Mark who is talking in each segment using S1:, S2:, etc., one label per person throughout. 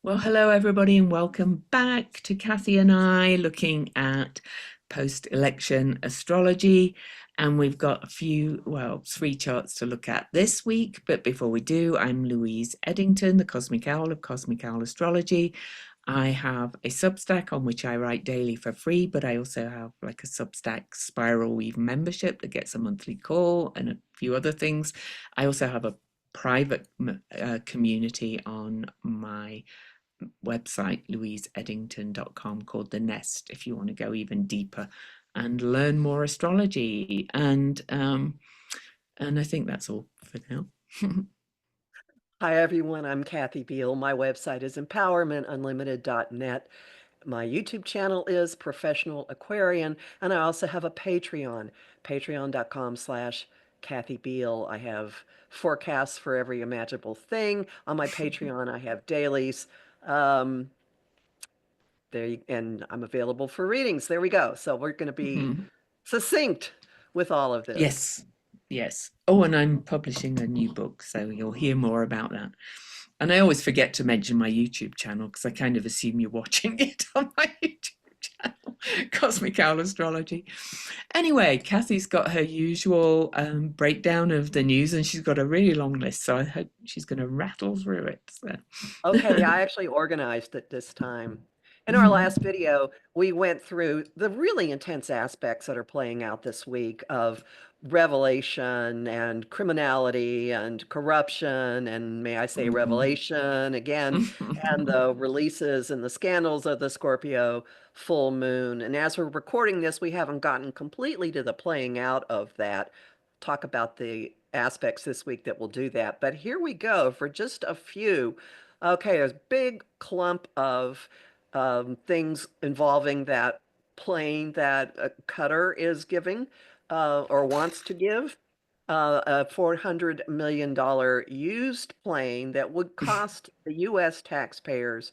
S1: Well, hello everybody, and welcome back to Kathy and I looking at post-election astrology. And we've got three charts to look at this week. But before we do, I'm Louise Edington, the Cosmic Owl of Cosmic Owl Astrology. I have a Substack on which I write daily for free, but I also have like a Substack Spiral Weave membership that gets a monthly call and a few other things. I also have a private community on my website, louiseeddington.com, called The Nest, if you want to go even deeper and learn more astrology. And I think that's all for now.
S2: Hi, everyone. I'm Kathy Biehl. My website is empowermentunlimited.net. My YouTube channel is Professional Aquarian, and I also have a Patreon, patreon.com/Kathy Biehl. I have forecasts for every imaginable thing. On my Patreon, I have dailies. Um, and I'm available for readings. There we go. So we're going to be succinct with all of this.
S1: Yes, yes. Oh, and I'm publishing a new book, so you'll hear more about that. And I always forget to mention my YouTube channel because I kind of assume you're watching it on my YouTube channel, Cosmic Owl Astrology. Anyway, Kathy's got her usual breakdown of the news, and she's got a really long list, so I hope she's going to rattle through it. So.
S2: Okay, I actually organized it this time. In our last video, we went through the really intense aspects that are playing out this week of revelation and criminality and corruption, and may I say revelation again, and the releases and the scandals of the Scorpio full moon. And as we're recording this, we haven't gotten completely to the playing out of that. Talk about the aspects this week that will do that. But here we go for just a few. Okay, there's a big clump of things involving that plane that Qatar is giving or wants to give. A $400 million used plane that would cost the U.S. taxpayers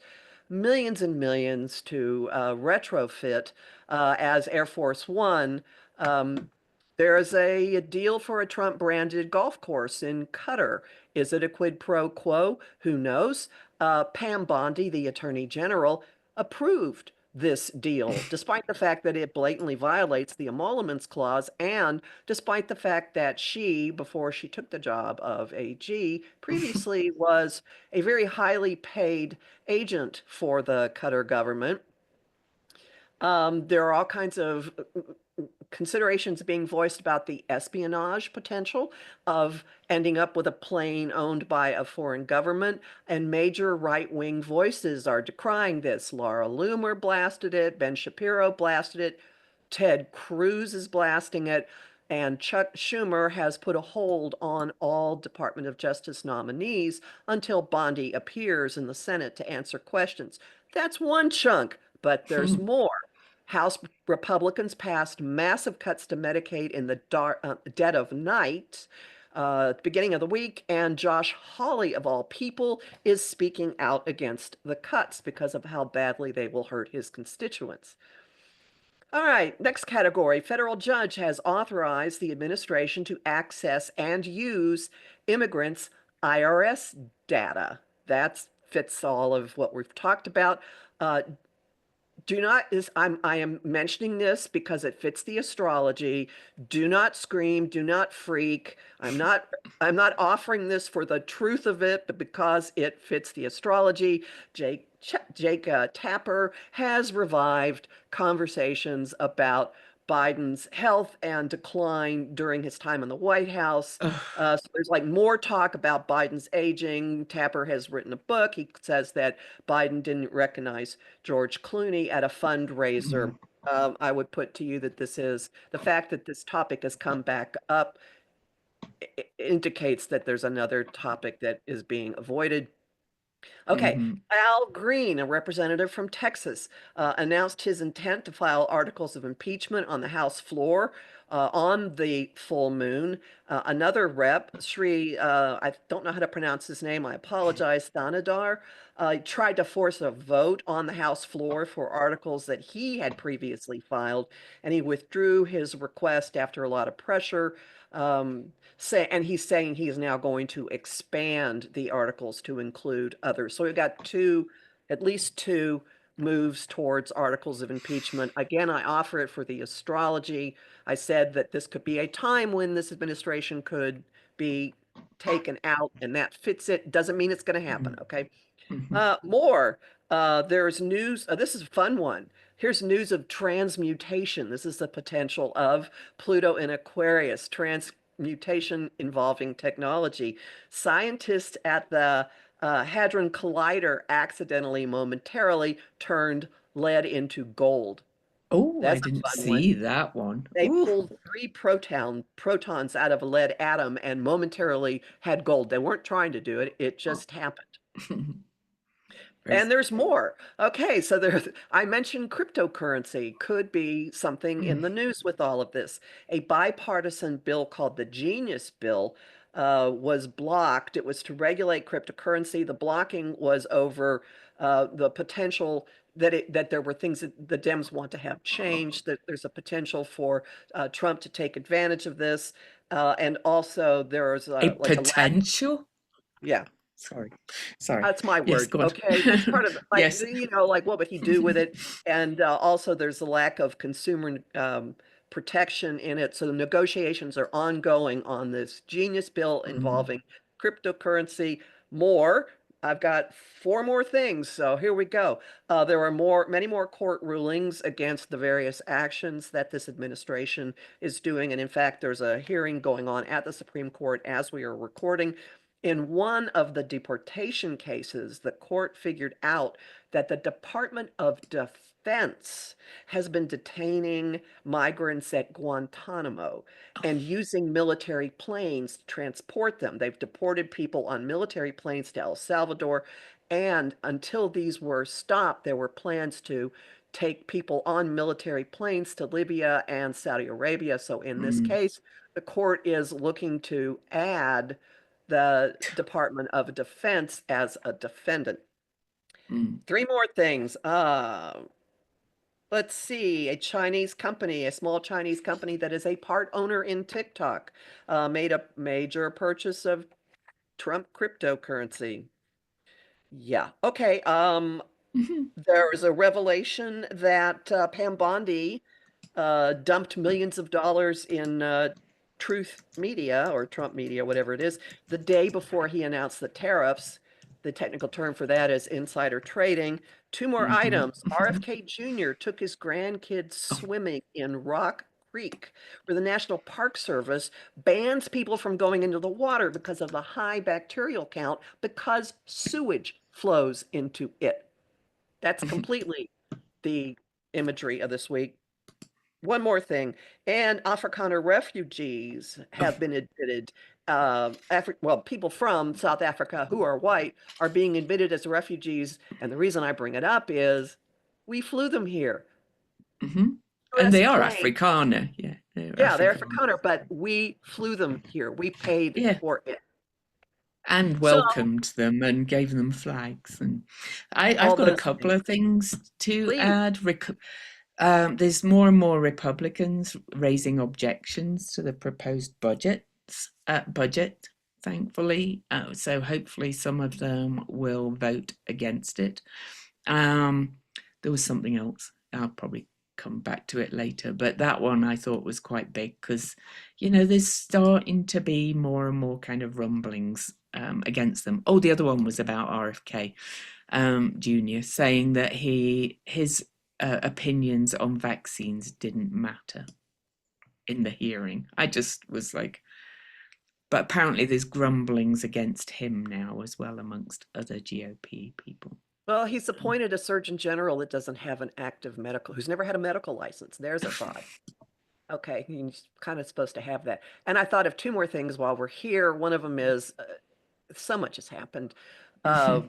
S2: millions and millions to retrofit as Air Force One. There's a deal for a Trump-branded golf course in Qatar. Is it a quid pro quo? Who knows? Pam Bondi, the Attorney General, approved this deal, despite the fact that it blatantly violates the emoluments clause, and despite the fact that she, before she took the job of AG, previously was a very highly paid agent for the Qatar government. There are all kinds of considerations being voiced about the espionage potential of ending up with a plane owned by a foreign government, and major right-wing voices are decrying this. Laura Loomer blasted it, Ben Shapiro blasted it, Ted Cruz is blasting it, and Chuck Schumer has put a hold on all Department of Justice nominees until Bondi appears in the Senate to answer questions. That's one chunk, but there's more. House Republicans passed massive cuts to Medicaid in the dead of night, at the beginning of the week, and Josh Hawley, of all people, is speaking out against the cuts because of how badly they will hurt his constituents. All right, next category. Federal judge has authorized the administration to access and use immigrants' IRS data. That fits all of what we've talked about. Do not is I am mentioning this because it fits the astrology. Do not scream, do not freak. I'm not offering this for the truth of it, but because it fits the astrology. Jake Tapper has revived conversations about Biden's health and decline during his time in the White House. So there's like more talk about Biden's aging. Tapper has written a book. He says that Biden didn't recognize George Clooney at a fundraiser. I would put to you that this is the fact that this topic has come back up indicates that there's another topic that is being avoided. Okay, Al Green, a representative from Texas, announced his intent to file articles of impeachment on the House floor on the full moon. Another rep, Sri, I don't know how to pronounce his name, I apologize, Thanadar, tried to force a vote on the House floor for articles that he had previously filed, and he withdrew his request after a lot of pressure. And he's saying he is now going to expand the articles to include others. So we've got two at least two moves towards articles of impeachment. Again, I offer it for the astrology. I said that this could be a time when this administration could be taken out, and that fits it. Doesn't mean it's going to happen, okay?
S1: Mhm.
S2: More, there's news. This is a fun one. Here's news of transmutation. This is the potential of Pluto in Aquarius, transmutation involving technology. Scientists at the Hadron Collider accidentally, momentarily turned lead into gold.
S1: Oh, I
S2: That's
S1: didn't
S2: a fun one.
S1: see that one.
S2: They
S1: Ooh.
S2: pulled three protons out of a lead atom and momentarily had gold. They weren't trying to do it. It just happened.
S1: Very
S2: And there's more. Okay, so there's, I mentioned cryptocurrency could be something in the news with all of this. A bipartisan bill called the Genius Bill was blocked. It was to regulate cryptocurrency. The blocking was over the potential that there were things that the Dems want to have changed, that there's a potential for Trump to take advantage of this. And also there's
S1: a
S2: like a lack,
S1: potential.
S2: yeah.
S1: Sorry, sorry.
S2: That's my
S1: Yes,
S2: word.
S1: go
S2: Okay. It's
S1: on.
S2: part of like,
S1: Yes.
S2: like what would he do with it? And also there's a lack of consumer protection in it. So the negotiations are ongoing on this genius bill
S1: Mm,
S2: involving cryptocurrency. More. I've got four more things. So here we go. There are many more court rulings against the various actions that this administration is doing. And in fact, there's a hearing going on at the Supreme Court as we are recording. In one of the deportation cases, the court figured out that the Department of Defense has been detaining migrants at Guantanamo and using military planes to transport them. They've deported people on military planes to El Salvador, and until these were stopped, there were plans to take people on military planes to Libya and Saudi Arabia. So in this
S1: mm,
S2: case, the court is looking to add the Department of Defense as a defendant.
S1: mm.
S2: Three more things. Let's see. A Chinese company, a small Chinese company that is a part owner in TikTok, made a major purchase of Trump cryptocurrency. Yeah. Okay.
S1: Mhm.
S2: There was a revelation that Pam Bondi dumped millions of dollars in Truth Media or Trump Media, whatever it is, the day before he announced the tariffs. The technical term for that is insider trading. Two more
S1: Mhm.
S2: items. RFK Jr. took his grandkids
S1: Oh.
S2: swimming in Rock Creek, where the National Park Service bans people from going into the water because of the high bacterial count because sewage flows into it. That's completely the imagery of this week. One more thing, and Afrikaner refugees
S1: Oh.
S2: have been admitted. Well, people from South Africa who are white are being admitted as refugees, and the reason I bring it up is we flew them here.
S1: Mhm. And
S2: U.S.
S1: they are
S2: plane,
S1: Afrikaner. Yeah, they're
S2: yeah, they're
S1: Afrikaner.
S2: Afrikaner, but we flew them here. We paid
S1: Yeah,
S2: for it.
S1: and
S2: So
S1: welcomed them and gave them flags. And I've
S2: all
S1: got a
S2: those
S1: couple
S2: things,
S1: of things to
S2: please.
S1: add. There's more and more Republicans raising objections to the proposed budget, thankfully. So hopefully some of them will vote against it. Um, there was something else. I'll probably come back to it later, but that one I thought was quite big because, there's starting to be more and more kind of rumblings against them. Oh, the other one was about RFK Jr. saying that his opinions on vaccines didn't matter in the hearing. I just was like, but apparently there's grumblings against him now as well amongst other GOP people.
S2: Well, he's appointed a surgeon general that doesn't have an active medical, who's never had a medical license. There's a thought. Okay, he's kind of supposed to have that. And I thought of two more things while we're here. One of them is so much has happened. Uh,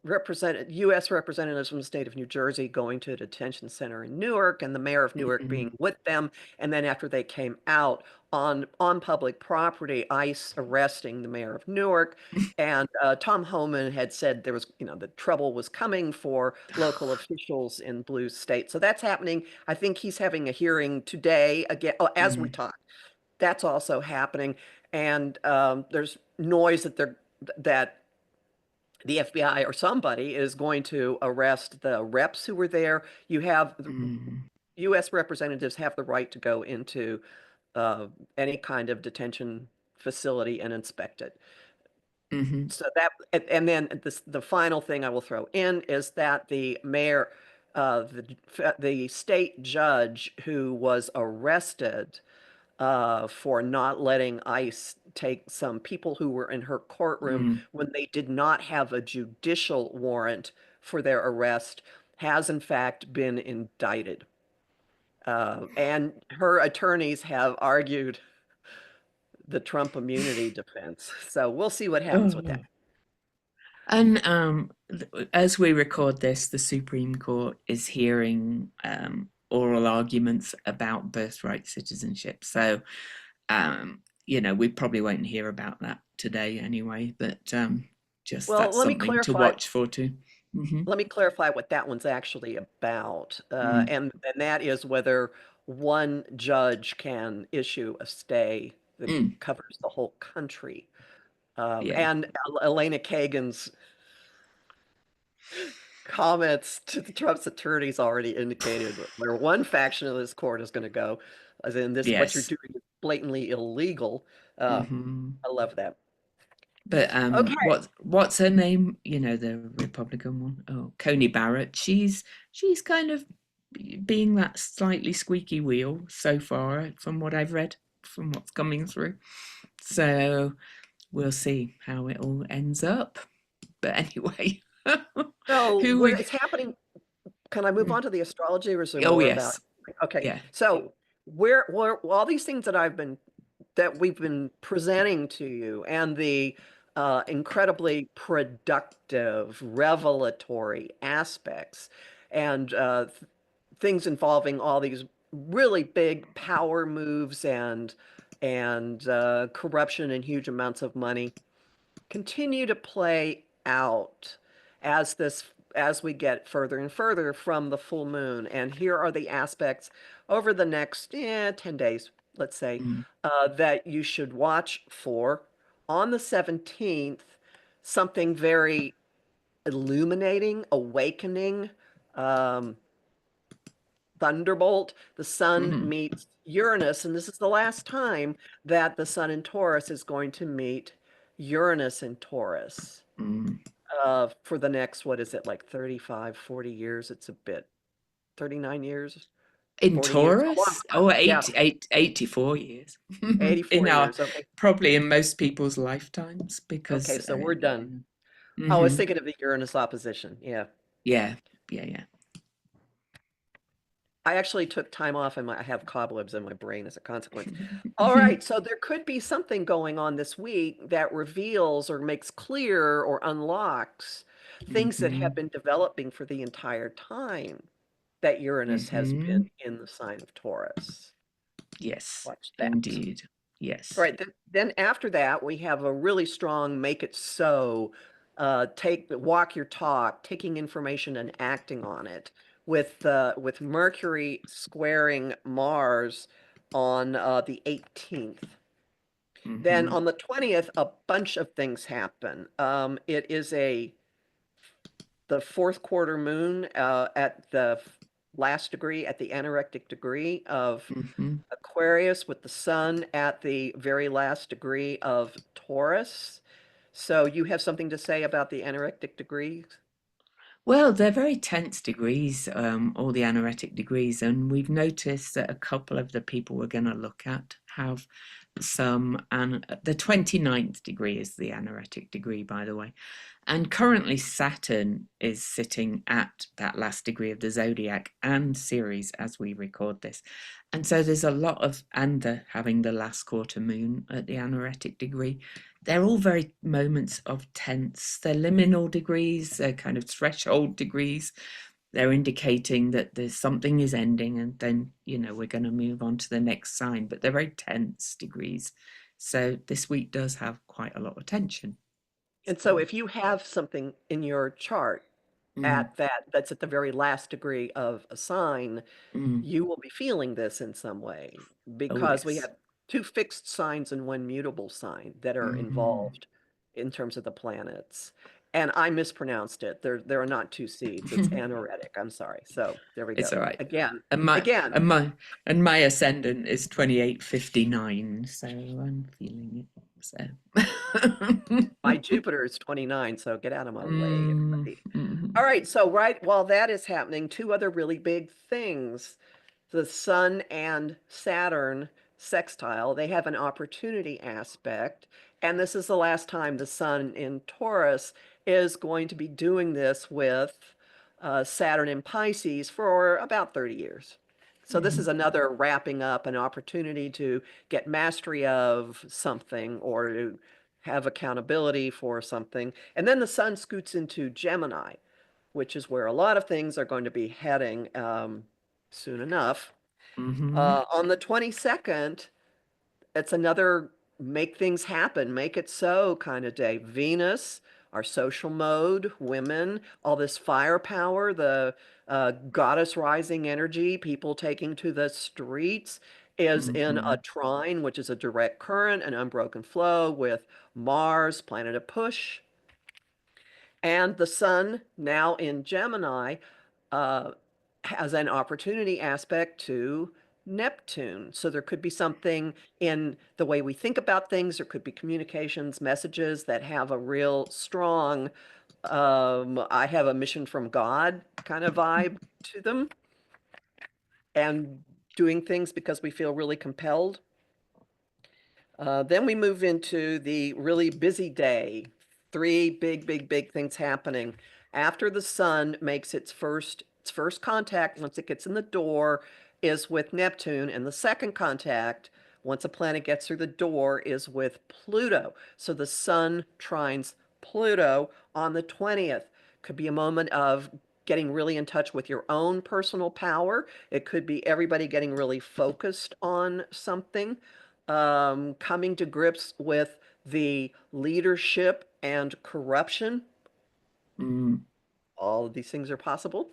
S2: U.S. representatives from the state of New Jersey going to a detention center in Newark, and the mayor of Newark being with them. And then after they came out on public property, ICE arresting the mayor of Newark. And Tom Homan had said there was, the trouble was coming for local officials in blue state. So that's happening. I think he's having a hearing today again, as we talk. That's also happening. And there's noise that the FBI or somebody is going to arrest the reps who were there. You have
S1: Mm,
S2: U.S. representatives have the right to go into uh, any kind of detention facility and inspect it.
S1: hmm
S2: So that, and then the final thing I will throw in is that the mayor, the state judge who was arrested for not letting ICE take some people who were in her courtroom
S1: mm.
S2: when they did not have a judicial warrant for their arrest, has in fact been indicted. And her attorneys have argued the Trump immunity defense. So we'll see what happens with that.
S1: Oh. And as we record this, the Supreme Court is hearing oral arguments about birthright citizenship. So, we probably won't hear about that today anyway, but just
S2: Well,
S1: that's something to watch for too. Hmm
S2: let me clarify what that one's actually about.
S1: Mm,
S2: And that is whether one judge can issue a stay that
S1: mm,
S2: covers the whole country.
S1: yeah.
S2: And Elena Kagan's comments to the Trump's attorneys already indicated where one faction of this court is going to go, as in this, what you're
S1: Yes.
S2: doing is blatantly illegal. Uh,
S1: hmm
S2: I love that.
S1: But
S2: Okay.
S1: what's her name? The Republican one. Oh, Coney Barrett. She's kind of being that slightly squeaky wheel so far, from what I've read, from what's coming through. So we'll see how it all ends up. But anyway,
S2: So
S1: who
S2: where
S1: we?
S2: it's happening, can I move on to the astrology or is there
S1: Oh
S2: more about?
S1: yes,
S2: Okay.
S1: yeah.
S2: So where all these things that we've been presenting to you and the incredibly productive, revelatory aspects and things involving all these really big power moves and corruption and huge amounts of money continue to play out as we get further and further from the full moon. And here are the aspects over the next 10 days, let's say,
S1: Mm,
S2: that you should watch for. On the 17th, something very illuminating, awakening, um, thunderbolt. The sun
S1: mhm,
S2: meets Uranus, and this is the last time that the sun in Taurus is going to meet Uranus in Taurus
S1: mm.
S2: for the next, what is it, like 35, 40 years? It's a bit, 39 years,
S1: In
S2: 40 years, a long
S1: Taurus?
S2: time.
S1: Oh,
S2: Yeah,
S1: 84 years. In
S2: 84
S1: our,
S2: years. Okay.
S1: probably in most people's lifetimes,
S2: Okay,
S1: because,
S2: so we're done. I was
S1: mhm.
S2: thinking of the Uranus opposition. Yeah.
S1: Yeah, yeah, yeah.
S2: I actually took time off and I have cobwebs in my brain as a consequence. All right, so there could be something going on this week that reveals or makes clear or unlocks things that have
S1: hmm
S2: been developing for the entire time that Uranus has been
S1: hmm
S2: in the sign of Taurus.
S1: Yes,
S2: Watch that.
S1: indeed.
S2: All
S1: Yes.
S2: right, then after that, we have a really strong make it so, walk your talk, taking information and acting on it with Mercury squaring Mars on the 18th. Then
S1: hmm
S2: on the 20th, a bunch of things happen. It is the fourth quarter moon at the last degree, at the anorectic degree of
S1: hmm
S2: Aquarius, with the sun at the very last degree of Taurus. So you have something to say about the anorectic degrees?
S1: Well, they're very tense degrees, all the anoretic degrees, and we've noticed that a couple of the people we're going to look at have some, and the 29th degree is the anoretic degree, by the way. And currently, Saturn is sitting at that last degree of the zodiac and Ceres as we record this. And so there's a lot of, and having the last quarter moon at the anoretic degree. They're all very moments of tense. They're liminal degrees, they're kind of threshold degrees. They're indicating that there's something is ending, and then, we're going to move on to the next sign. But they're very tense degrees. So this week does have quite a lot of tension.
S2: And so
S1: So,
S2: if you have something in your chart
S1: mm,
S2: that's at the very last degree of a sign,
S1: mm.
S2: you will be feeling this in some way
S1: Oh,
S2: because we
S1: yes.
S2: have two fixed signs and one mutable sign that are
S1: hmm
S2: involved in terms of the planets. And I mispronounced it. There are not two seeds. It's anoretic. I'm sorry. So there we
S1: It's
S2: go.
S1: all right.
S2: Again,
S1: And my
S2: again,
S1: and my and my ascendant is 2859, so I'm feeling it. So
S2: my Jupiter is 29, so get out of my way, everybody.
S1: mhm.
S2: All right, so right while that is happening, two other really big things. The Sun and Saturn sextile, they have an opportunity aspect. And this is the last time the Sun in Taurus is going to be doing this with Saturn in Pisces for about 30 years. So this is
S1: Mhm.
S2: another wrapping up, an opportunity to get mastery of something or to have accountability for something. And then the Sun scoots into Gemini, which is where a lot of things are going to be heading soon enough.
S1: Mhm.
S2: On the 22nd, it's another make things happen, make it so kind of day. Venus, our social mode, women, all this firepower, the goddess rising energy, people taking to the streets, is in a
S1: Mhm.
S2: trine, which is a direct current, an unbroken flow with Mars, planet of push, and the sun now in Gemini uh, has an opportunity aspect to Neptune. So there could be something in the way we think about things. There could be communications, messages that have a real strong, I have a mission from God kind of vibe to them, and doing things because we feel really compelled. Then we move into the really busy day. Three big things happening. After the sun makes its first contact, once it gets in the door, is with Neptune, and the second contact, once a planet gets through the door, is with Pluto. So the sun trines Pluto on the 20th. Could be a moment of getting really in touch with your own personal power. It could be everybody getting really focused on something, coming to grips with the leadership and corruption.
S1: Mm.
S2: All of these things are possible.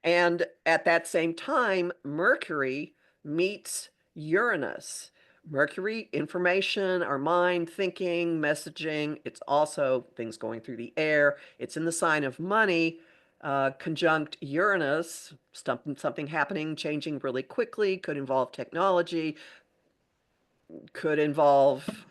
S2: And at that same time, Mercury meets Uranus. Mercury, information, our mind, thinking, messaging. It's also things going through the air. It's in the sign of money, conjunct Uranus, something happening, changing really quickly, could involve technology, could involve,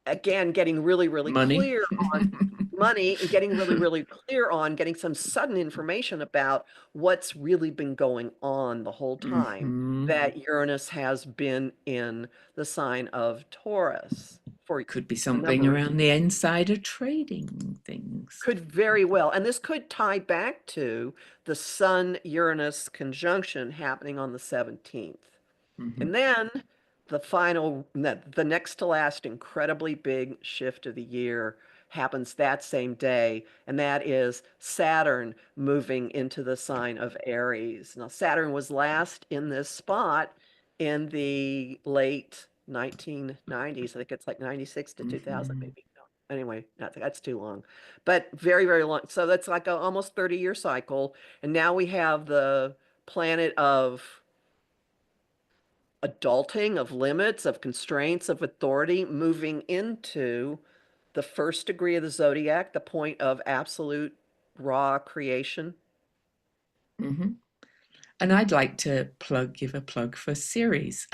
S2: again, getting really
S1: Money.
S2: clear on money and getting really clear on getting some sudden information about what's really been going on the whole time
S1: Mhm.
S2: that Uranus has been in the sign of Taurus for
S1: Could be
S2: a
S1: something
S2: number of
S1: around the insider trading things.
S2: could very well, and this could tie back to the Sun Uranus conjunction happening on the 17th.
S1: Mhm.
S2: And then the next to last incredibly big shift of the year happens that same day, and that is Saturn moving into the sign of Aries. Now, Saturn was last in this spot in the late 1990s. I think it's like 96 to 2000,
S1: Mhm.
S2: maybe. No. Anyway, that's too long, but very long. So that's like a almost 30-year cycle. And now we have the planet of adulting, of limits, of constraints, of authority, moving into the first degree of the zodiac, the point of absolute raw creation.
S1: Mhm. And I'd like to give a plug for Ceres.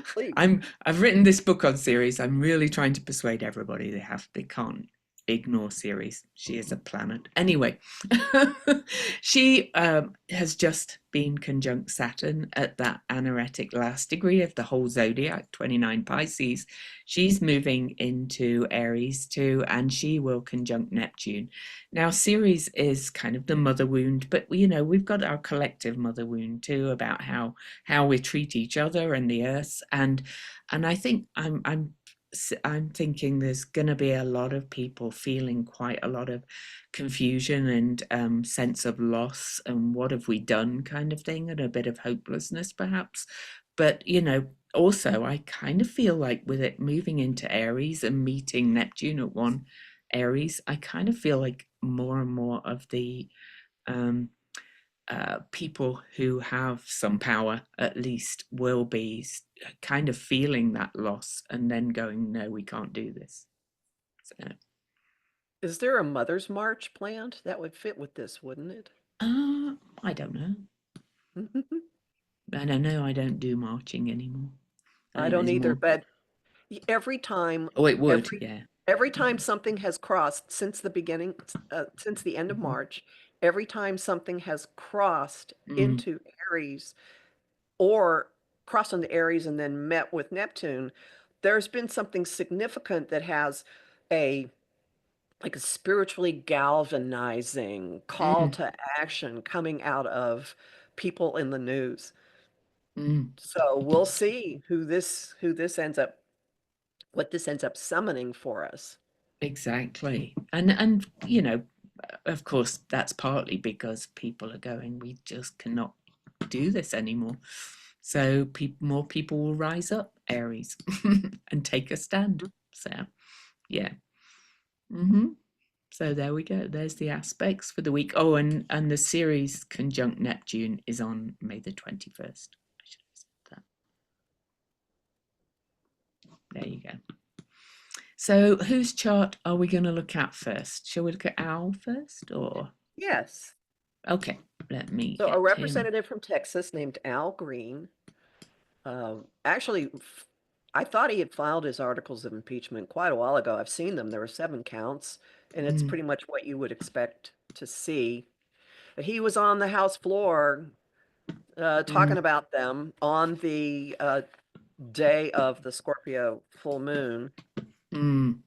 S2: Please.
S1: I've written this book on Ceres. I'm really trying to persuade everybody they can't ignore Ceres. She is a planet. Anyway, she has just been conjunct Saturn at that anaretic last degree of the whole zodiac, 29 Pisces. She's moving into Aries too, and she will conjunct Neptune. Now, Ceres is kind of the mother wound, but we've got our collective mother wound too about how we treat each other and the earth, and I think I'm thinking there's going to be a lot of people feeling quite a lot of confusion and sense of loss and what have we done kind of thing, and a bit of hopelessness perhaps. But also I kind of feel like with it moving into Aries and meeting Neptune at one Aries, I kind of feel like more and more of the um, people who have some power at least will be kind of feeling that loss and then going, no, we can't do this. So,
S2: Is there a Mother's March planned? That would fit with this, wouldn't it?
S1: I don't know. I don't know. I don't do marching anymore. I
S2: I
S1: think
S2: don't
S1: there's
S2: either,
S1: more.
S2: but every time,
S1: Oh, it would.
S2: every
S1: Yeah.
S2: every time something has crossed since the beginning, since the end of
S1: Hmm.
S2: March, every time something has crossed
S1: Mm,
S2: into Aries or crossed into Aries and then met with Neptune, there's been something significant that has a like a spiritually galvanizing call
S1: mm,
S2: to action coming out of people in the news.
S1: mm.
S2: So we'll see who this ends up what this ends up summoning for us.
S1: Exactly. And of course, that's partly because people are going, we just cannot do this anymore. So more people will rise up, Aries, and take a stand. So, yeah. Hmm. So there we go. There's the aspects for the week. Oh, and the series conjunct Neptune is on May the 21st. I should have said that. There you go. So whose chart are we going to look at first? Shall we look at Al first, or
S2: Yes.
S1: okay, let me
S2: So a
S1: get him.
S2: representative from Texas named Al Green, actually, I thought he had filed his articles of impeachment quite a while ago. I've seen them. There were 7 counts, and it's
S1: Mm,
S2: pretty much what you would expect to see. But he was on the House floor
S1: mm,
S2: talking about them on the day of the Scorpio full moon.
S1: mm.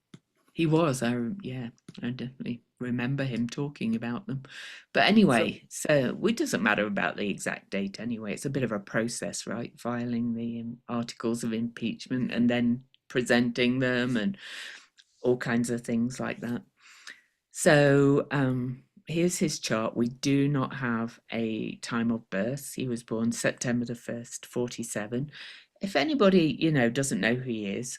S1: He was. Yeah, I definitely remember him talking about them. But
S2: So,
S1: anyway, so it doesn't matter about the exact date anyway. It's a bit of a process, right? Filing the articles of impeachment and then presenting them and all kinds of things like that. So here's his chart. We do not have a time of birth. He was born September the 1st, 47. If anybody, doesn't know who he is,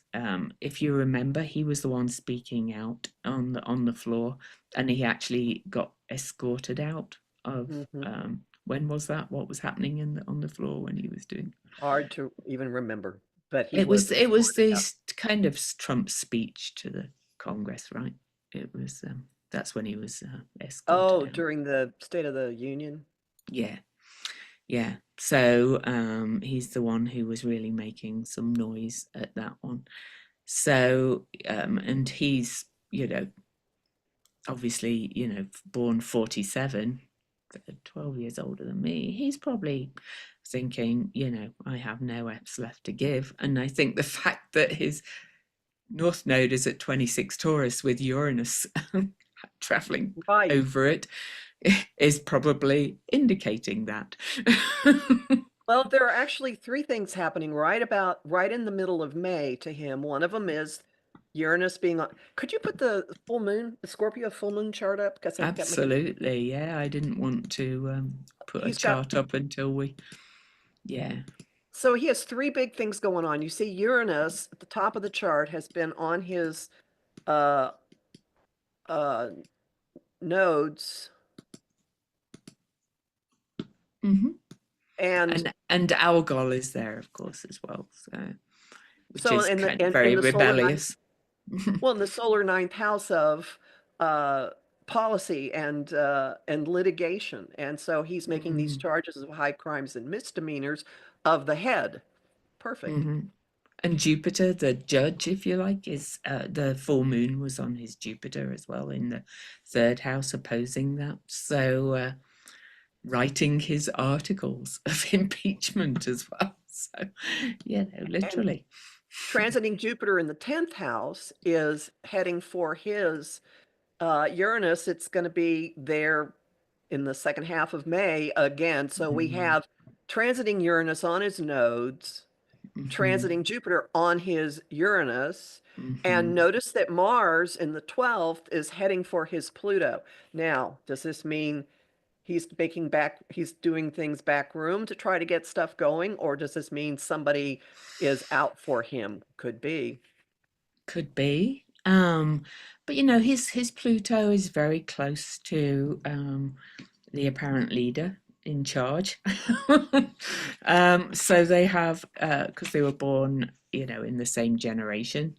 S1: if you remember, he was the one speaking out on the floor, and he actually got escorted out of.
S2: mhm.
S1: When was that? What was happening on the floor when he was doing?
S2: Hard to even remember, but he
S1: It
S2: was
S1: was it was
S2: escorted out.
S1: this kind of Trump speech to the Congress, right? It was that's when he was escorted
S2: Oh,
S1: out.
S2: during the State of the Union.
S1: Yeah, yeah. So he's the one who was really making some noise at that one. So and he's obviously born 47, 12 years older than me. He's probably thinking, I have no F's left to give. And I think the fact that his North Node is at 26 Taurus with Uranus traveling
S2: Right.
S1: over it is probably indicating that.
S2: Well, there are actually 3 things happening right in the middle of May to him. One of them is Uranus being on. Could you put the Scorpio full moon chart up? Because I've got my computer.
S1: Absolutely, yeah. I didn't want to put a
S2: He's got,
S1: chart up until yeah.
S2: so he has 3 big things going on. You see Uranus at the top of the chart has been on his uh, uh, nodes.
S1: Hmm.
S2: And
S1: And Algol is there, of course, as well. So, which
S2: so
S1: is
S2: in
S1: kind of
S2: in
S1: very
S2: the solar ninth,
S1: rebellious.
S2: well, in the solar ninth house of uh, policy and litigation, and so he's making these
S1: Mm,
S2: charges of high crimes and misdemeanors of the head. Perfect.
S1: hmm. And Jupiter, the judge, if you like, is the full moon was on his Jupiter as well in the third house, opposing that. So, writing his articles of impeachment as well. So,
S2: And
S1: literally.
S2: transiting Jupiter in the 10th house is heading for his Uranus. It's going to be there in the second half of May again. So we
S1: Mm,
S2: have transiting Uranus on his nodes,
S1: mhm,
S2: transiting Jupiter on his Uranus. And
S1: mhm.
S2: notice that Mars in the 12th is heading for his Pluto. Now, does this mean he's doing things back room to try to get stuff going, or does this mean somebody is out for him? Could be.
S1: Could be. But his Pluto is very close to the apparent leader in charge. So they have, because they were born, in the same generation.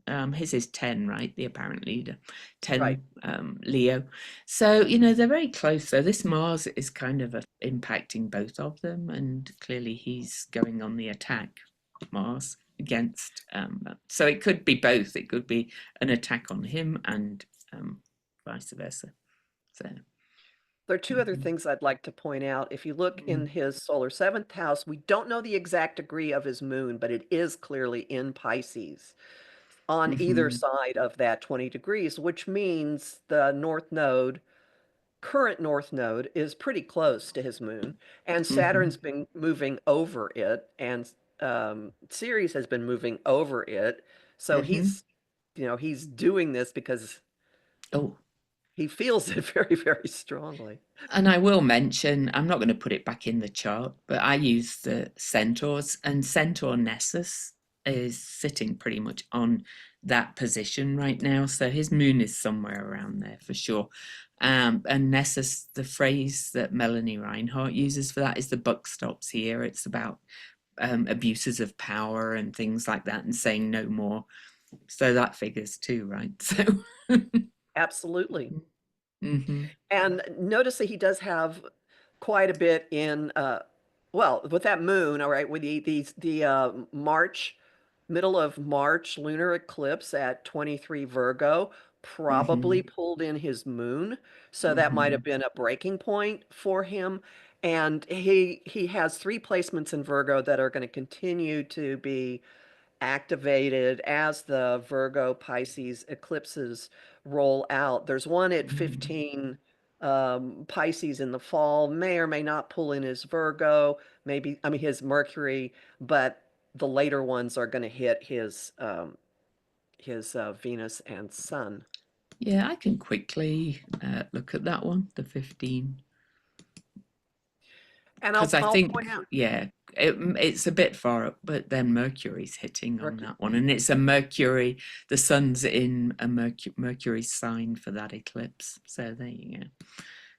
S1: his is 10, right? The apparent leader,
S2: Right.
S1: 10 Leo. So, they're very close. So this Mars is kind of impacting both of them. And clearly he's going on the attack, Mars, against. So it could be both. It could be an attack on him and vice versa. So.
S2: There are two other
S1: Mhm.
S2: things I'd like to point out. If you look in his solar seventh house, we don't know the exact degree of his moon, but it is clearly in Pisces on either
S1: Mhm.
S2: side of that 20 degrees, which means the north node, current north node, is pretty close to his moon, and
S1: Mhm.
S2: Saturn's been moving over it, and Ceres has been moving over it. So
S1: Mhm.
S2: he's doing this because
S1: Oh,
S2: he feels it very, very strongly.
S1: and I will mention, I'm not going to put it back in the chart, but I use the centaurs, and Centaur Nessus is sitting pretty much on that position right now. So his moon is somewhere around there for sure. And Nessus, the phrase that Melanie Reinhardt uses for that is the buck stops here. It's about abuses of power and things like that, and saying no more. So that figures too, right? So.
S2: Absolutely.
S1: Hmm.
S2: And notice that he does have quite a bit in well, with that moon, all right, with the March, middle of March lunar eclipse at 23 Virgo probably
S1: Hmm.
S2: pulled in his moon. So that might have
S1: Hmm.
S2: been a breaking point for him. And he has three placements in Virgo that are going to continue to be activated as the Virgo Pisces eclipses roll out. There's one at
S1: Hmm.
S2: 15 Pisces in the fall, may or may not pull in his Virgo, maybe, I mean, his Mercury, but the later ones are going to hit his Venus and Sun.
S1: Yeah, I can quickly look at that one, the 15,
S2: And
S1: because I
S2: I'll
S1: think,
S2: point out,
S1: yeah, it's a bit far up, but then Mercury's hitting on
S2: Mercury,
S1: that one, and it's a Mercury. The sun's in a Mercury sign for that eclipse. So there you go.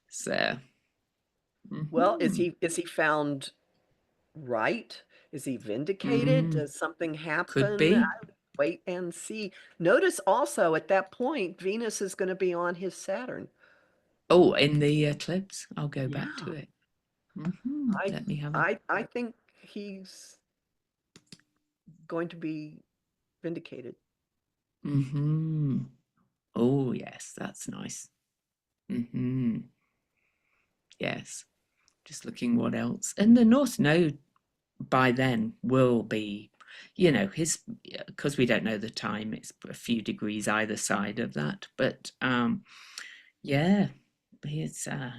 S1: So.
S2: well,
S1: Mhm.
S2: is he found right? Is he vindicated?
S1: Mm,
S2: Does something
S1: could
S2: happen?
S1: be.
S2: Wait and see. Notice also at that point, Venus is going to be on his Saturn.
S1: Oh, in the eclipse, I'll go back to
S2: Yeah,
S1: it. Hmm.
S2: I
S1: Let me have a.
S2: I think he's going to be vindicated.
S1: Hmm. Oh, yes, that's nice. Hmm. Yes. Just looking what else. And the North Node by then will be, his, because we don't know the time, it's a few degrees either side of that. But yeah, it's I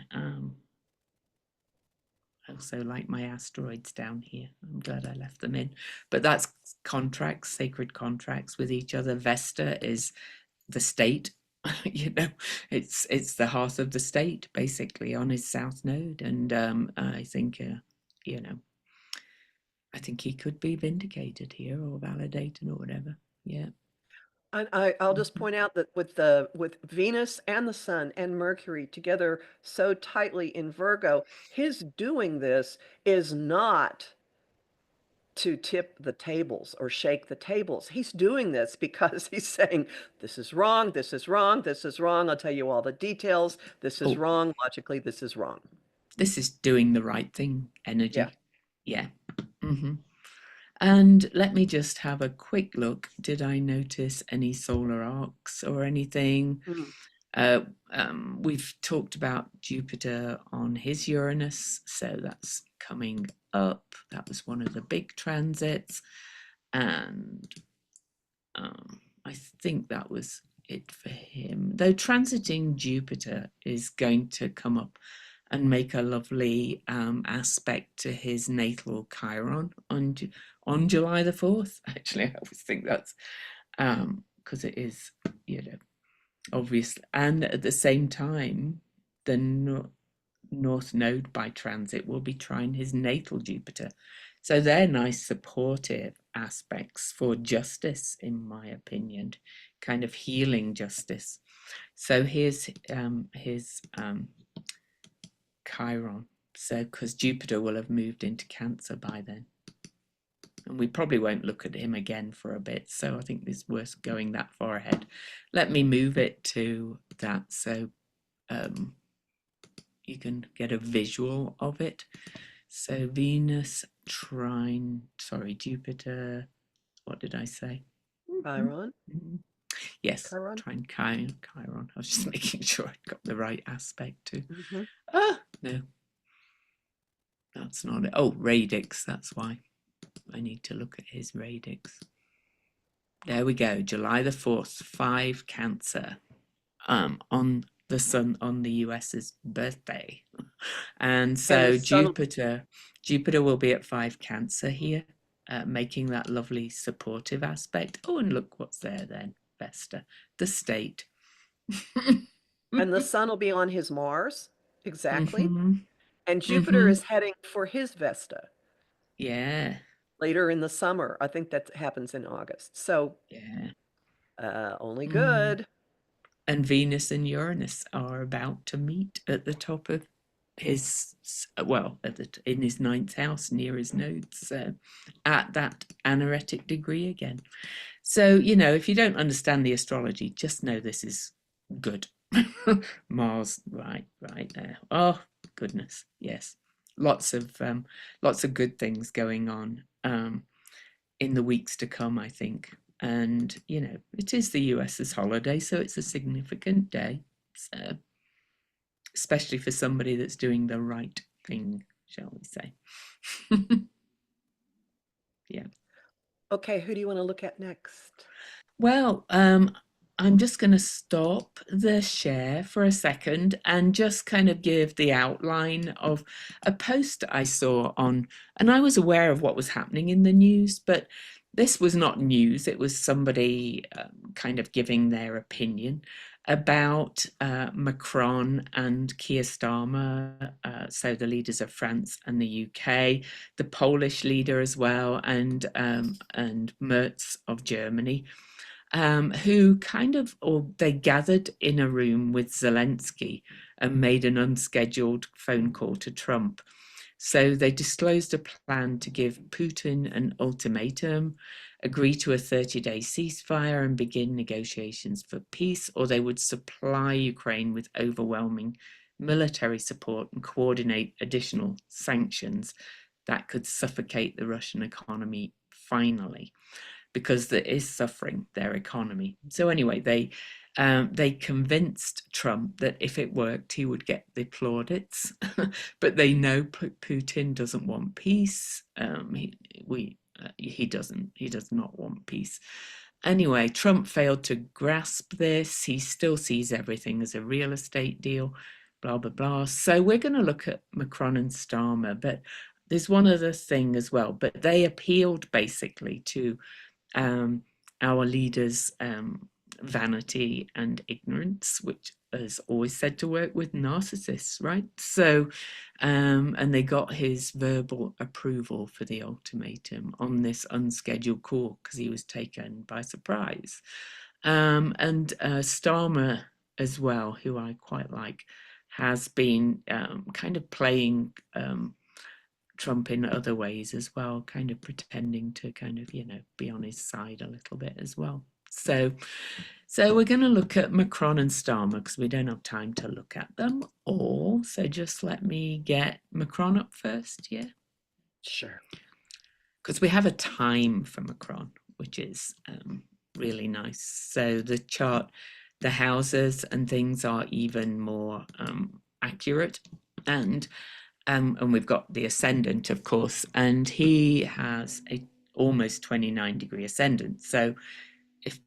S1: also like my asteroids down here. I'm glad I left them in. But that's contracts, sacred contracts with each other. Vesta is the state. you know, it's the hearth of the state basically on his south node, and I think you know, I think he could be vindicated here or validated or whatever. Yeah.
S2: And I'll just
S1: Mhm.
S2: point out that with Venus and the Sun and Mercury together so tightly in Virgo, his doing this is not to tip the tables or shake the tables. He's doing this because he's saying, this is wrong, this is wrong, this is wrong. I'll tell you all the details. This is
S1: Oh,
S2: wrong. Logically, this is wrong.
S1: this is doing the right thing
S2: Yeah.
S1: energy. Yeah. Hmm. And let me just have a quick look. Did I notice any solar arcs or anything?
S2: Mm.
S1: Uh, we've talked about Jupiter on his Uranus, so that's coming up. That was one of the big transits. And I think that was it for him. Though transiting Jupiter is going to come up and make a lovely aspect to his natal Chiron on July the 4th. Actually, I always think that's because it is, obvious. And at the same time, the North Node by transit will be trine his natal Jupiter. So they're nice supportive aspects for justice, in my opinion, kind of healing justice. So here's his Chiron. So because Jupiter will have moved into Cancer by then. And we probably won't look at him again for a bit, so I think it's worth going that far ahead. Let me move it to that so you can get a visual of it. So Venus trine, sorry, Jupiter, what did I say?
S2: Chiron?
S1: Yes,
S2: Chiron?
S1: trine Chiron. I was just making sure I got the right aspect too.
S2: Mm-hmm.
S1: No, that's not it. Oh, radix, that's why. I need to look at his radix. There we go, July the 4th, 5 Cancer, on the sun on the US's birthday. And
S2: And the
S1: so
S2: sun will
S1: Jupiter will be at 5 Cancer here, making that lovely supportive aspect. Oh, and look what's there then, Vesta, the state.
S2: and the sun will be on his Mars, exactly.
S1: Mm-hmm.
S2: And Jupiter
S1: Mm-hmm.
S2: is heading for his Vesta
S1: Yeah,
S2: later in the summer. I think that happens in August. So
S1: yeah.
S2: only
S1: Mm.
S2: good.
S1: And Venus and Uranus are about to meet at the top of his, well, in his ninth house near his nodes, at that anaretic degree again. So, if you don't understand the astrology, just know this is good. Mars, right there. Oh goodness, yes, lots of good things going on in the weeks to come, I think. And it is the US's holiday, so it's a significant day. So, especially for somebody that's doing the right thing, shall we say? Yeah.
S2: Okay, who do you want to look at next?
S1: Well, I'm just going to stop the share for a second and just kind of give the outline of a post I saw on, and I was aware of what was happening in the news, but this was not news. It was somebody kind of giving their opinion about Macron and Keir Starmer, so the leaders of France and the UK, the Polish leader as well, and Merz of Germany, who kind of, or they gathered in a room with Zelensky and made an unscheduled phone call to Trump. So they disclosed a plan to give Putin an ultimatum, agree to a 30-day ceasefire and begin negotiations for peace, or they would supply Ukraine with overwhelming military support and coordinate additional sanctions that could suffocate the Russian economy finally, because there is suffering their economy. So anyway, they convinced Trump that if it worked, he would get the plaudits, but they know Putin doesn't want peace. He doesn't. He does not want peace. Anyway, Trump failed to grasp this. He still sees everything as a real estate deal, blah, blah, blah. So we're going to look at Macron and Starmer, but there's one other thing as well. But they appealed basically to our leaders' vanity and ignorance, which is always said to work with narcissists, right? So, and they got his verbal approval for the ultimatum on this unscheduled call because he was taken by surprise. And Starmer as well, who I quite like, has been kind of playing Trump in other ways as well, kind of pretending to kind of, be on his side a little bit as well. So we're going to look at Macron and Starmer because we don't have time to look at them all. So just let me get Macron up first, yeah?
S2: Sure.
S1: Because we have a time for Macron, which is really nice. So the chart, the houses and things are even more accurate, and we've got the ascendant, of course, and he has a almost 29-degree ascendant. So if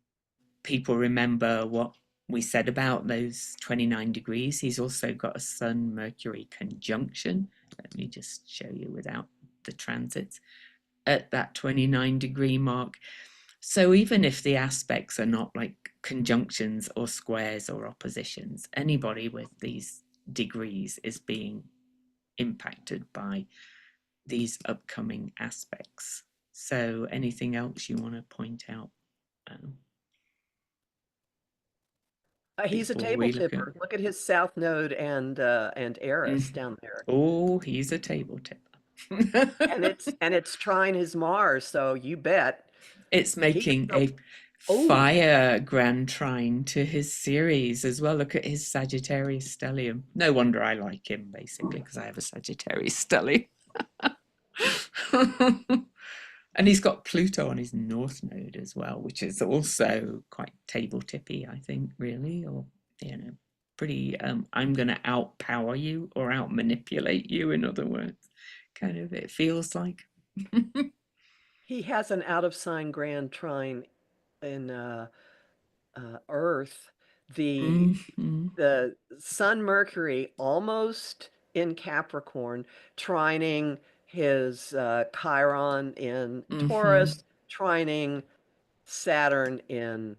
S1: people remember what we said about those 29 degrees, he's also got a Sun Mercury conjunction. Let me just show you without the transits at that 29-degree mark. So even if the aspects are not like conjunctions or squares or oppositions, anybody with these degrees is being impacted by these upcoming aspects. So anything else you want to point out
S2: He's a
S1: before
S2: table
S1: we look at?
S2: tipper. Look at his South Node and Eris down there.
S1: Oh, he's a table tipper.
S2: and it's trying his Mars, so you bet
S1: It's
S2: he could
S1: making
S2: go.
S1: a
S2: Oh,
S1: fire grand trine to his series as well. Look at his Sagittarius stellium. No wonder I like him, basically, because I have a Sagittarius stellium. And he's got Pluto on his north node as well, which is also quite table tippy, I think, really, or you know, pretty. I'm going to outpower you or out manipulate you. In other words, kind of it feels like.
S2: he has an out of sign grand trine in Earth. The
S1: Mhm,
S2: the Sun Mercury almost in Capricorn, trining his Chiron in
S1: mhm,
S2: Taurus, trining Saturn in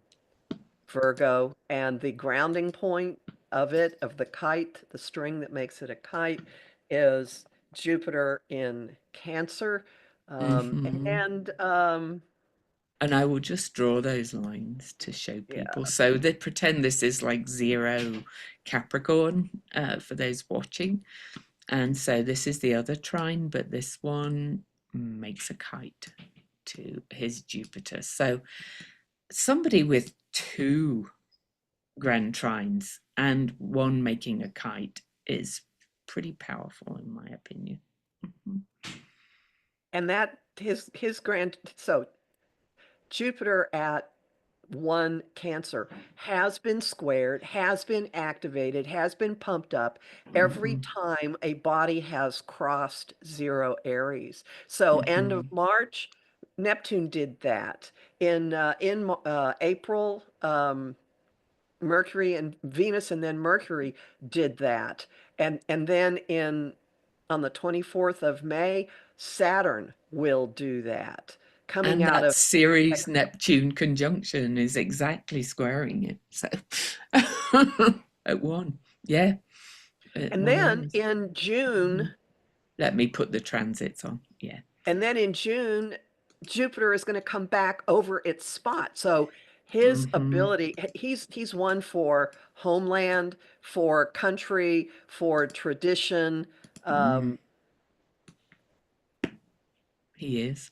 S2: Virgo, and the grounding point of it, of the kite, the string that makes it a kite, is Jupiter in Cancer. Um,
S1: mhm.
S2: and
S1: And I will just draw those lines to show
S2: yeah,
S1: people. So they pretend this is like zero Capricorn for those watching. And so this is the other trine, but this one makes a kite to his Jupiter. So somebody with two grand trines and one making a kite is pretty powerful, in my opinion. Mhm.
S2: and that his grand so Jupiter at one Cancer has been squared, has been activated, has been pumped up every
S1: Mhm.
S2: time a body has crossed zero Aries. So end of
S1: Mhm.
S2: March, Neptune did that. In April, Mercury and Venus and then Mercury did that. And then in on the 24th of May, Saturn will do that. Coming
S1: And
S2: out
S1: that
S2: of
S1: Ceres Neptune conjunction is exactly squaring it. So at one, yeah, at
S2: and
S1: one
S2: then
S1: Aries.
S2: in
S1: Mhm.
S2: June,
S1: Let me put the transits on. Yeah.
S2: and then in June, Jupiter is going to come back over its spot. So his
S1: Hmm.
S2: ability, he's one for homeland, for country, for tradition.
S1: Mm,
S2: Um,
S1: he is.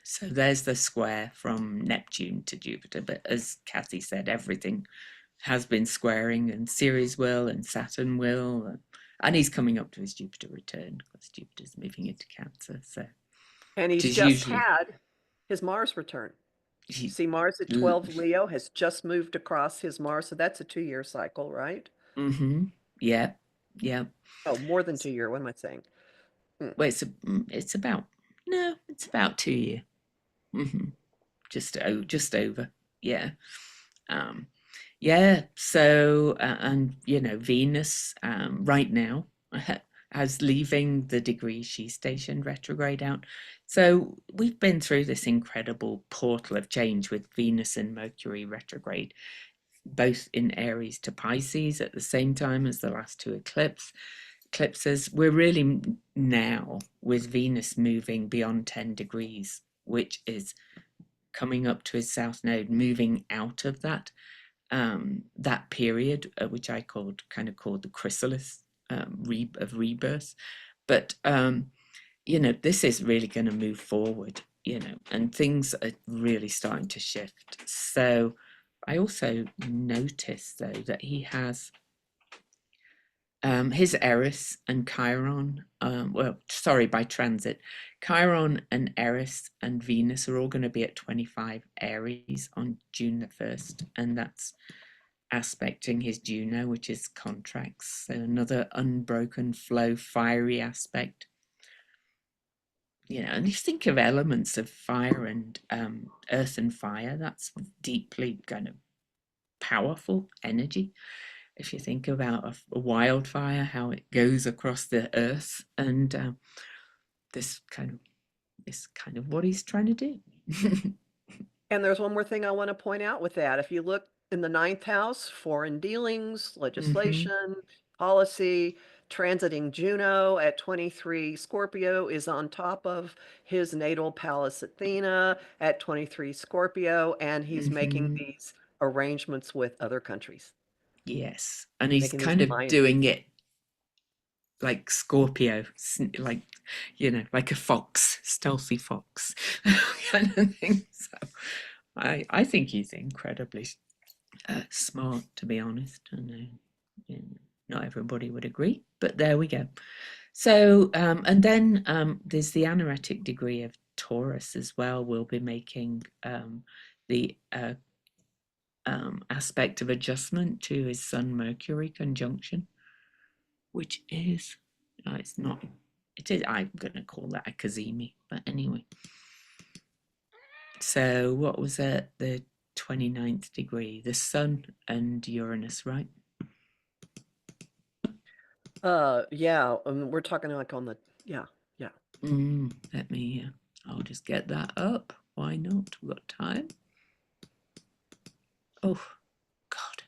S1: So there's the square from Neptune to Jupiter. But as Kathy said, everything has been squaring, and Ceres will, and Saturn will. And he's coming up to his Jupiter return because Jupiter's moving into Cancer. So,
S2: and
S1: which
S2: he's
S1: is
S2: just
S1: usually.
S2: had his Mars return.
S1: He,
S2: See, Mars at 12 Leo has just moved across his Mars, so that's a 2-year cycle, right?
S1: mm-hmm. Yeah, yeah.
S2: Oh, more than 2 year. What am I saying? Mm.
S1: Well, it's about no, it's about 2 year. Hmm. Just over. Yeah. Um, yeah. So and Venus right now as leaving the degree she's stationed retrograde out. So we've been through this incredible portal of change with Venus and Mercury retrograde, both in Aries to Pisces at the same time as the last two eclipses. We're really now with Venus moving beyond 10 degrees, which is coming up to his south node, moving out of that period, which I called the chrysalis of rebirth. But this is really going to move forward, and things are really starting to shift. So I also noticed though that he has his Eris and Chiron, by transit, Chiron and Eris and Venus are all going to be at 25 Aries on June the 1st, and that's aspecting his Juno, which is contracts. So another unbroken flow, fiery aspect. And if you think of elements of fire and earth and fire, that's deeply kind of powerful energy. If you think about a wildfire, how it goes across the earth, and this kind of what he's trying to do.
S2: And there's one more thing I want to point out with that. If you look in the ninth house, foreign dealings,
S1: Hmm.
S2: legislation, policy, transiting Juno at 23 Scorpio is on top of his natal Pallas Athena at 23 Scorpio, and he's making
S1: Hmm.
S2: these arrangements with other countries,
S1: Yes, and he's
S2: making these
S1: kind of
S2: mind.
S1: doing it like Scorpio, like, like a fox, stealthy fox kind of thing. So I think he's incredibly smart, to be honest. I know, not everybody would agree, but there we go. So, and then there's the anaretic degree of Taurus as well. We'll be making the aspect of adjustment to his Sun Mercury conjunction, which is, it's not, it is, I'm going to call that a Kazemi, but anyway. So, what was it? The 29th degree, the Sun and Uranus, right?
S2: Yeah, we're talking like on the, yeah, yeah.
S1: Let me, I'll just get that up. Why not? We've got time. Oh, God.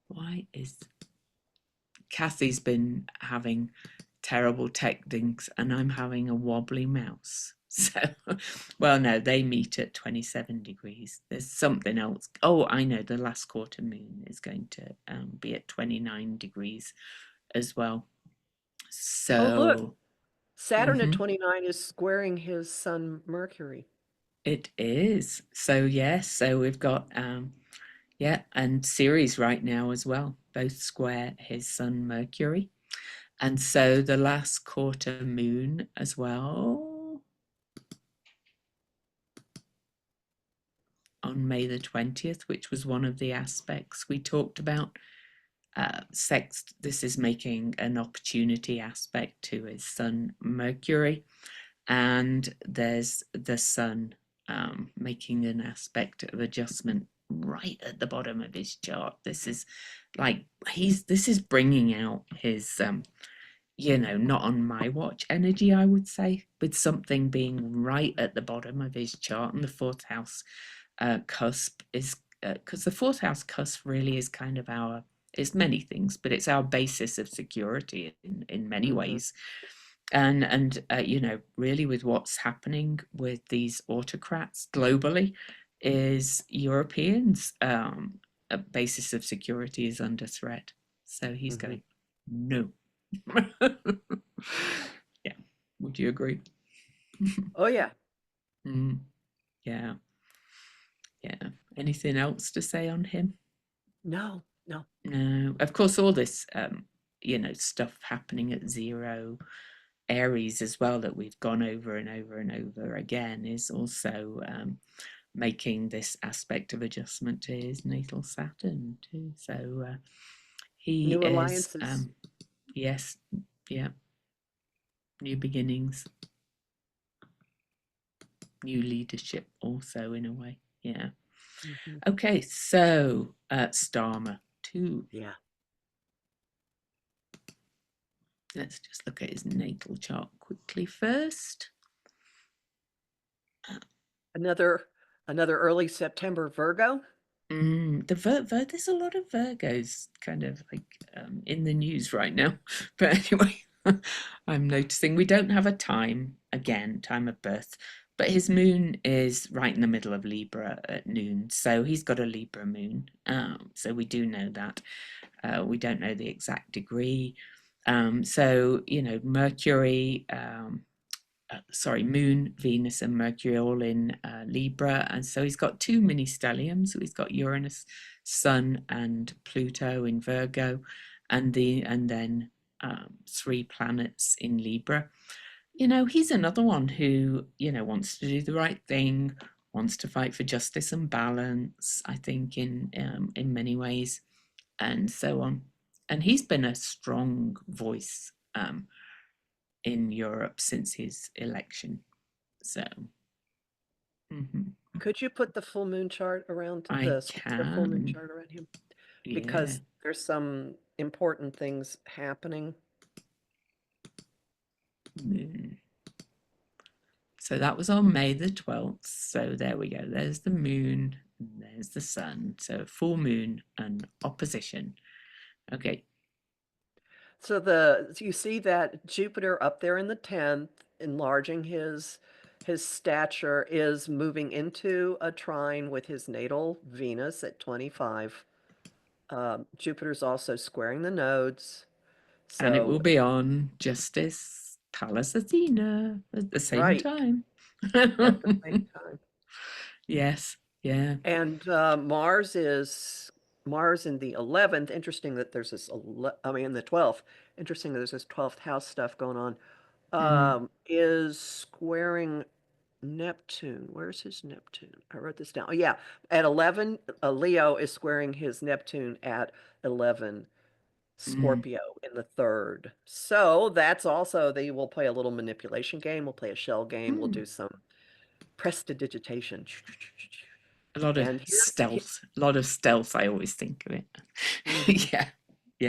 S1: Why is Kathy's been having terrible tech things and I'm having a wobbly mouse? So, well, no, they meet at 27 degrees. There's something else. Oh, I know, the last quarter moon is going to be at 29 degrees as well.
S2: Oh, look,
S1: So,
S2: Saturn at
S1: mhm,
S2: 29 is squaring his sun Mercury.
S1: it is. So, yes, so we've got, yeah, and Ceres right now as well, both square his Sun Mercury. And so the last quarter moon as well on May the 20th, which was one of the aspects we talked about. Sext, this is making an opportunity aspect to his Sun Mercury. And there's the Sun making an aspect of adjustment right at the bottom of his chart. This is like, this is bringing out his not on my watch energy, I would say, with something being right at the bottom of his chart. And the fourth house cusp is, because the fourth house cusp really is kind of it's many things, but it's our basis of security in many
S2: Mm-hmm.
S1: ways. And really with what's happening with these autocrats globally, is Europeans' a basis of security is under threat. So he's
S2: Mm-hmm.
S1: going, no. Yeah. Would you agree?
S2: Oh, yeah.
S1: Mm, yeah. Yeah. Anything else to say on him?
S2: No, no.
S1: No. Of course, all this, stuff happening at zero Aries as well that we've gone over and over and over again is also making this aspect of adjustment to his natal Saturn too. So he
S2: New
S1: is,
S2: alliances.
S1: yes, yeah, new beginnings, new leadership also in a way. Yeah.
S2: Mm-hmm.
S1: Okay, so Starmer 2.
S2: Yeah.
S1: Let's just look at his natal chart quickly first.
S2: Another early September Virgo.
S1: There's a lot of Virgos kind of like in the news right now. But anyway, I'm noticing we don't have a time of birth, but his moon is right in the middle of Libra at noon, so he's got a Libra moon. So we do know that. We don't know the exact degree. So Mercury. Moon, Venus, and Mercury all in Libra, and so he's got two mini stelliums. So he's got Uranus, Sun, and Pluto in Virgo, and then three planets in Libra. He's another one who wants to do the right thing, wants to fight for justice and balance. I think in many ways, and so on. And he's been a strong voice in Europe since his election. So, mhm.
S2: Could you put the full moon chart around
S1: I
S2: the specific full moon
S1: can,
S2: chart around him?
S1: yeah.
S2: Because there's some important things happening.
S1: Moon. So that was on May the 12th. So there we go. There's the moon, and there's the sun. So full moon and opposition. Okay.
S2: So you see that Jupiter up there in the 10th, enlarging his stature, is moving into a trine with his natal Venus at 25. Jupiter's also squaring the nodes.
S1: And it
S2: So,
S1: will be on Justice Palace Athena at the same
S2: right,
S1: time.
S2: at the same time.
S1: Yes, yeah.
S2: And Mars in the 11th. Interesting that there's this, I mean, the 12th. Interesting that there's this 12th house stuff going on.
S1: Mm,
S2: Is squaring Neptune. Where's his Neptune? I wrote this down. Oh, yeah. At 11, Leo is squaring his Neptune at 11,
S1: mm,
S2: Scorpio in the third. So that's also, they will play a little manipulation game. We'll play a shell game. We'll
S1: mm.
S2: do some prestidigitation.
S1: A lot of
S2: And
S1: stealth. A lot of stealth, I always think of
S2: mhm,
S1: it. Yeah,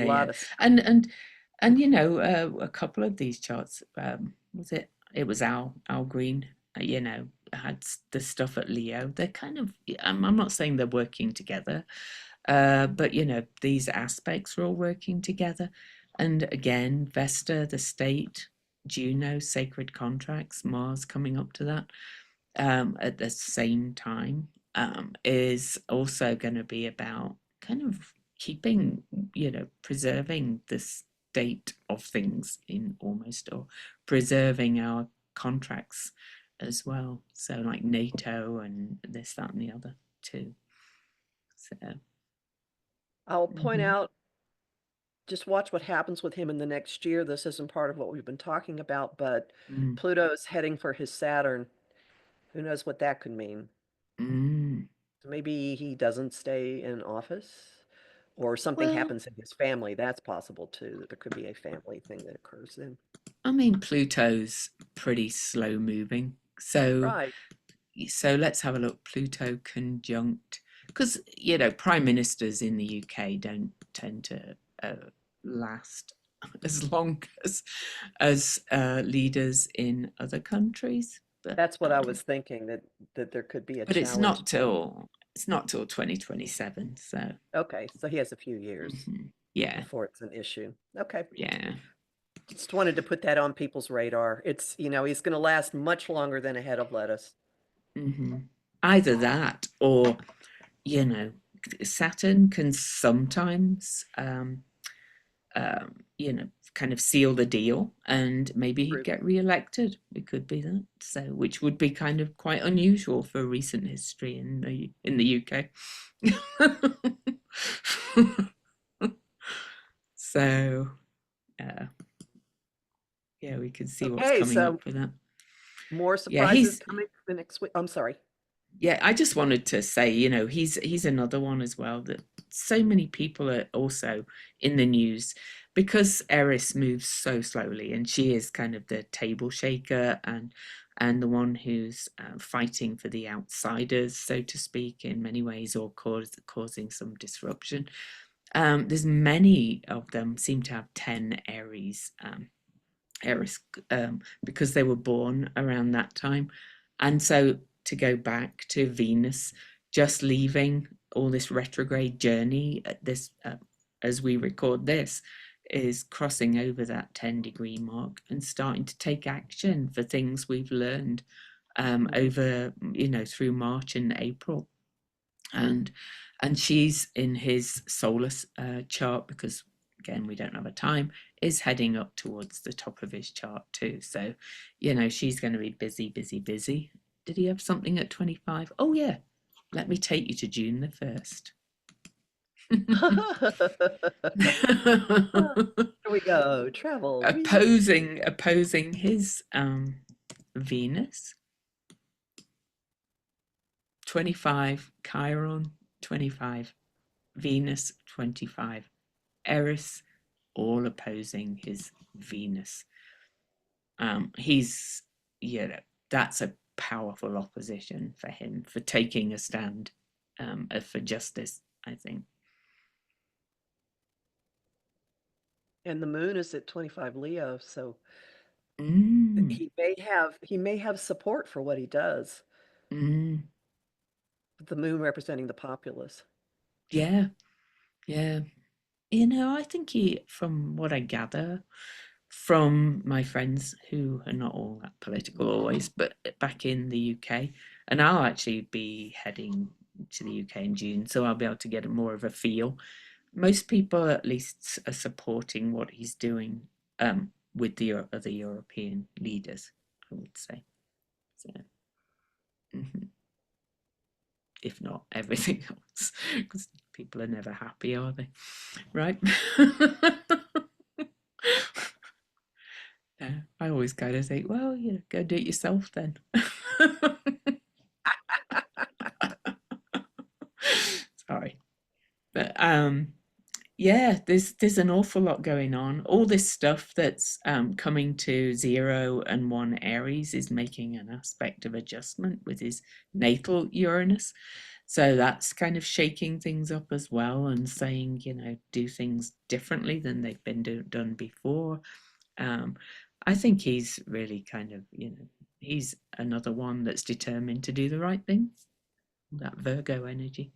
S2: a
S1: yeah, yeah.
S2: lot of stuff.
S1: And you know, a couple of these charts, was it? It was Al Green, you know, had the stuff at Leo. They're kind of, I'm not saying they're working together, but you know, these aspects are all working together. And again, Vesta, the state, Juno, sacred contracts, Mars coming up to that, at the same time, is also going to be about kind of keeping, you know, preserving the state of things in almost, or preserving our contracts as well. So like NATO and this, that, and the other too. So,
S2: I'll point
S1: mhm,
S2: out, just watch what happens with him in the next year. This isn't part of what we've been talking about, but
S1: mm,
S2: Pluto's heading for his Saturn. Who knows what that could mean?
S1: mm.
S2: Maybe he doesn't stay in office, or something
S1: Well,
S2: happens in his family. That's possible too, that there could be a family thing that occurs then.
S1: I mean, Pluto's pretty slow moving. So
S2: Right.
S1: let's have a look. Pluto conjunct, because you know prime ministers in the UK don't tend to last as long as leaders in other countries.
S2: That's what I was thinking, that there could be a
S1: But
S2: challenge.
S1: it's not till 2027. So
S2: Okay, so he has a few years
S1: yeah,
S2: before it's an issue. Okay.
S1: yeah.
S2: Just wanted to put that on people's radar. It's, he's going to last much longer than a head of lettuce.
S1: hmm Either that, or you know, Saturn can sometimes you know, kind of seal the deal and maybe he'd
S2: True.
S1: get re-elected. It could be that. So, which would be kind of quite unusual for recent history in the UK. So, uh, yeah, we can see what's
S2: Okay,
S1: coming
S2: so
S1: up with that.
S2: more
S1: Yeah,
S2: surprises coming the next week. I'm sorry.
S1: yeah, I just wanted to say, you know, he's another one as well that so many people are also in the news because Eris moves so slowly, and she is kind of the table shaker and the one who's fighting for the outsiders, so to speak, in many ways, or causing some disruption. There's many of them seem to have 10 Eris, because they were born around that time. And so to go back to Venus, just leaving all this retrograde journey at this, as we record this, is crossing over that 10-degree mark and starting to take action for things we've learned
S2: Mhm.
S1: over, you know, through March and April. And she's in his solar chart, because again we don't have a time, is heading up towards the top of his chart too. So you know she's going to be busy, busy, busy. Did he have something at 25? Oh yeah, let me take you to June the 1st.
S2: Here we go. Travel. Whee!
S1: Opposing his Venus, 25 Chiron, 25 Venus, 25 Eris, all opposing his Venus. He's, you know, that's a powerful opposition for him for taking a stand for justice, I think.
S2: And the moon is at 25 Leo, so
S1: Mm,
S2: he may have support for what he does.
S1: mm,
S2: The moon representing the populace.
S1: yeah, yeah. You know, I think he, from what I gather from my friends who are not all that political always, but back in the UK, and I'll actually be heading to the UK in June, so I'll be able to get more of a feel. most people at least are supporting what he's doing with the other European leaders, I would say. So, if not everything else, because people are never happy, are they? Right? Yeah, I always kind of think, well, go do it yourself then. Sorry, but yeah, there's an awful lot going on. All this stuff that's coming to 0 and 1 Aries is making an aspect of adjustment with his natal Uranus. So that's kind of shaking things up as well and saying, do things differently than they've been done before. I think he's really kind of, he's another one that's determined to do the right thing. That Virgo energy.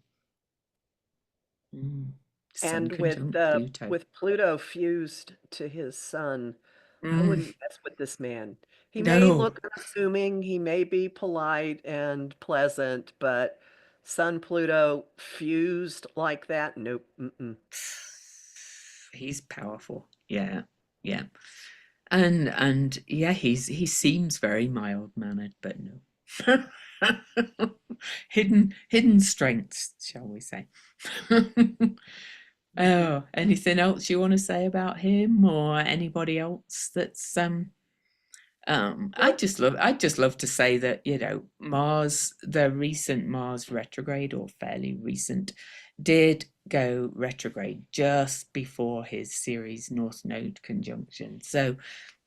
S1: Sun
S2: And with
S1: conjunct Pluto.
S2: with Pluto fused to his sun, I
S1: Mm,
S2: wouldn't mess with this man. He may
S1: no.
S2: look unassuming, he may be polite and pleasant, but Sun Pluto fused like that, nope. Mm-mm.
S1: He's powerful. Yeah. Yeah. And yeah, he seems very mild mannered, but no. hidden strengths, shall we say. Oh, anything else you want to say about him or anybody else that's
S2: Nope.
S1: I'd just love to say that, Mars, the recent Mars retrograde, or fairly recent, did go retrograde just before his Ceres North Node conjunction. So,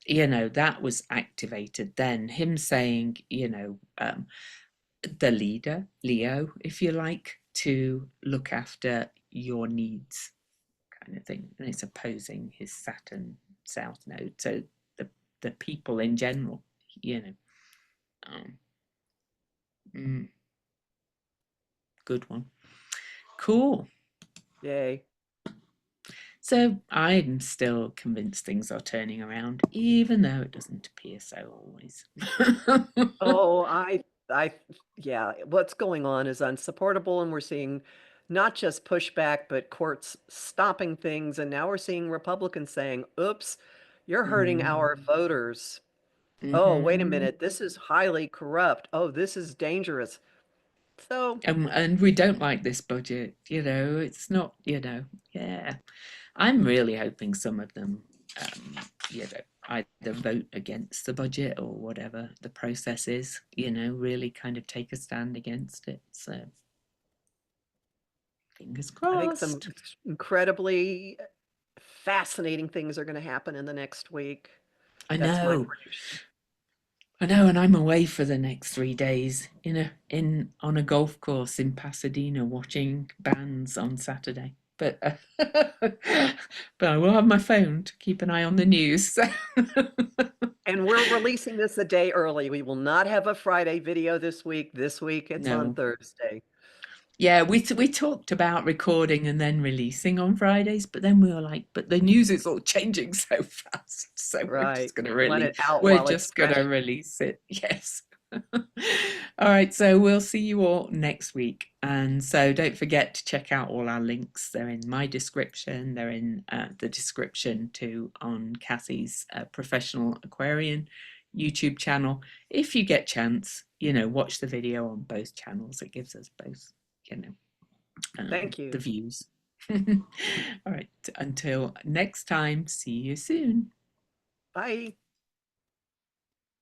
S1: that was activated then. Him saying, the leader, Leo, if you like, to look after your needs, kind of thing. And it's opposing his Saturn South Node. So the people in general, you know. Um, Good one. Cool.
S2: Yay.
S1: So I'm still convinced things are turning around, even though it doesn't appear so always.
S2: Oh, yeah, what's going on is unsupportable, and we're seeing not just pushback, but courts stopping things. And now we're seeing Republicans saying, oops, you're hurting our
S1: Mm.
S2: voters. Oh, wait a
S1: Hmm.
S2: minute, this is highly corrupt. Oh, this is dangerous. So,
S1: And we don't like this budget, it's not, yeah. I'm really hoping some of them, either vote against the budget or whatever the process is, really kind of take a stand against it. So fingers
S2: I think some
S1: crossed.
S2: incredibly fascinating things are going to happen in the next week.
S1: I
S2: That's my
S1: know.
S2: prediction.
S1: I know, and I'm away for the next 3 days in on a golf course in Pasadena watching bands on Saturday. But but I will have my phone to keep an eye on the news.
S2: And we're releasing this a day early. We will not have a Friday video this week. This week it's on
S1: No.
S2: Thursday.
S1: Yeah, we talked about recording and then releasing on Fridays, but then we were like, but the news is all changing so fast, so
S2: Right. Let it out
S1: we're
S2: while it's
S1: just gonna
S2: fresh.
S1: release it. Yes. All right, so we'll see you all next week, and so don't forget to check out all our links. They're in my description. They're in the description too on Cassie's Professional Aquarian YouTube channel. If you get chance, watch the video on both channels. It gives us both
S2: Thank you.
S1: the views. All right, until next time, see you soon.
S2: Bye.